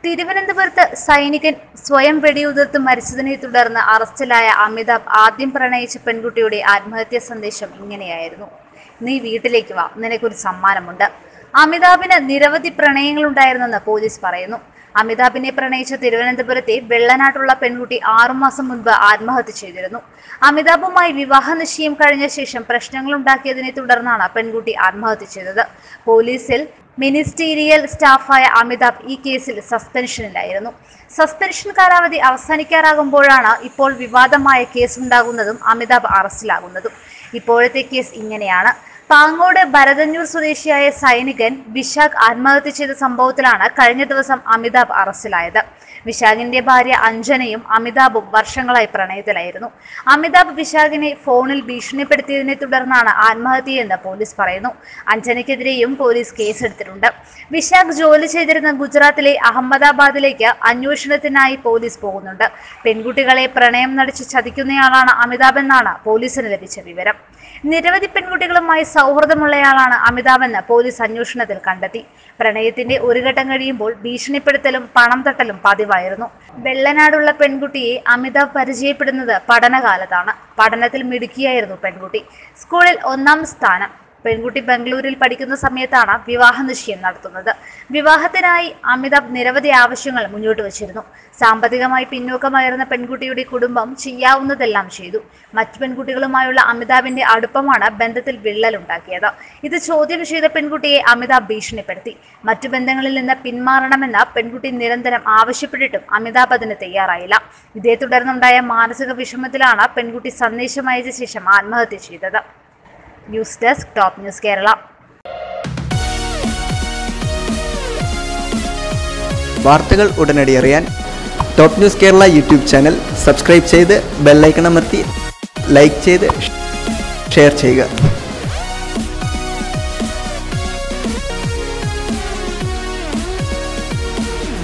തിരുവനന്തപുരത്ത് സൈനികൻ സ്വയം വെടിയുതിർത്ത് മരിച്ചതിനെ തുടർന്ന് അറസ്റ്റിലായ അമിതാഭ് ആദ്യം പ്രണയിച്ച പെൺകുട്ടിയുടെ ആത്മഹത്യാ സന്ദേശം ഇങ്ങനെയായിരുന്നു: നീ വീട്ടിലേക്ക് വാ, നിനക്കൊരു സമ്മാനമുണ്ട്. അമിതാഭിന് നിരവധി പ്രണയങ്ങളുണ്ടായിരുന്നെന്ന് പോലീസ് പറയുന്നു. അമിതാഭിനെ പ്രണയിച്ച തിരുവനന്തപുരത്തെ വെള്ളനാട്ടുള്ള പെൺകുട്ടി 6 മാസം മുൻപ് ആത്മഹത്യ ചെയ്തിരുന്നു. അമിതാഭുമായി വിവാഹ നിശ്ചയം കഴിഞ്ഞ ശേഷം പ്രശ്നങ്ങളുണ്ടാക്കിയതിനെ തുടർന്നാണ് പെൺകുട്ടി ആത്മഹത്യ ചെയ്തത്. പോലീസിൽ മിനിസ്റ്റീരിയൽ സ്റ്റാഫായ അമിതാഭ് ഈ കേസിൽ സസ്പെൻഷനിലായിരുന്നു. സസ്പെൻഷൻ കാലാവധി അവസാനിക്കാറാകുമ്പോഴാണ് ഇപ്പോൾ വിവാദമായ കേസുണ്ടാകുന്നതും അമിതാഭ് അറസ്റ്റിലാകുന്നതും. ഇപ്പോഴത്തെ കേസ് ഇങ്ങനെയാണ്. പാങ്ങോട് ഭരതന്നൂർ സ്വദേശിയായ സൈനികൻ വിശാഖ് ആത്മഹത്യ ചെയ്ത സംഭവത്തിലാണ് കഴിഞ്ഞ ദിവസം അമിതാഭ് അറസ്റ്റിലായത്. വിശാഖിന്റെ ഭാര്യ അഞ്ജനയും അമിതാഭും വർഷങ്ങളായി പ്രണയത്തിലായിരുന്നു. അമിതാഭ് വിശാഖിനെ ഫോണിൽ ഭീഷണിപ്പെടുത്തിയതിനെ തുടർന്നാണ് ആത്മഹത്യയെന്ന് പോലീസ് പറയുന്നു. അഞ്ജനയ്ക്കെതിരെയും പോലീസ് കേസെടുത്തിട്ടുണ്ട്. വിശാഖ് ജോലി ചെയ്തിരുന്ന ഗുജറാത്തിലെ അഹമ്മദാബാദിലേക്ക് അന്വേഷണത്തിനായി പോലീസ് പോകുന്നുണ്ട്. പെൺകുട്ടികളെ പ്രണയം നടിച്ച് ചതിക്കുന്നയാളാണ് അമിതാഭ് എന്നാണ് പോലീസിന് ലഭിച്ച വിവരം. നിരവധി പെൺകുട്ടികളുമായി സൗഹൃദമുള്ളയാളാണ് അമിതാഭ് എന്ന് പോലീസ് അന്വേഷണത്തിൽ കണ്ടെത്തി. പ്രണയത്തിന്റെ ഒരു ഘട്ടം കഴിയുമ്പോൾ ഭീഷണിപ്പെടുത്തലും പണം തട്ടലും പതിവായിരുന്നു. വെള്ളനാടുള്ള പെൺകുട്ടിയെ അമിതാഭ് പരിചയപ്പെടുന്നത് പഠനകാലത്താണ്. പഠനത്തിൽ മിടുക്കിയായിരുന്നു പെൺകുട്ടി. സ്കൂളിൽ 1ാം സ്ഥാനം. പെൺകുട്ടി ബംഗളൂരിൽ പഠിക്കുന്ന സമയത്താണ് വിവാഹ നിശ്ചയം നടത്തുന്നത്. വിവാഹത്തിനായി അമിതാഭ് നിരവധി ആവശ്യങ്ങൾ മുന്നോട്ട് വച്ചിരുന്നു. സാമ്പത്തികമായി പിന്നോക്കമായിരുന്ന പെൺകുട്ടിയുടെ കുടുംബം ചെയ്യാവുന്നതെല്ലാം ചെയ്തു. മറ്റു പെൺകുട്ടികളുമായുള്ള അമിതാഭിന്റെ അടുപ്പമാണ് ബന്ധത്തിൽ വിള്ളലുണ്ടാക്കിയത്. ഇത് ചോദ്യം ചെയ്ത പെൺകുട്ടിയെ അമിതാഭ് ഭീഷണിപ്പെടുത്തി. മറ്റു ബന്ധങ്ങളിൽ നിന്ന് പിന്മാറണമെന്ന് പെൺകുട്ടി നിരന്തരം ആവശ്യപ്പെട്ടിട്ടും അമിതാഭ് അതിന് തയ്യാറായില്ല. ഇതേ തുടർന്നുണ്ടായ മാനസിക വിഷമത്തിലാണ് പെൺകുട്ടി സന്ദേശം അയച്ച ശേഷം ആത്മഹത്യ ചെയ്തത്. News desk top news Kerala. വാർത്തകൾ ഉടനടി അറിയാൻ top news Kerala YouTube channel subscribe ചെയ്ത് ബെൽ ഐക്കൺ അമർത്തി ലൈക്ക് ചെയ്ത് ഷെയർ ചെയ്യുക.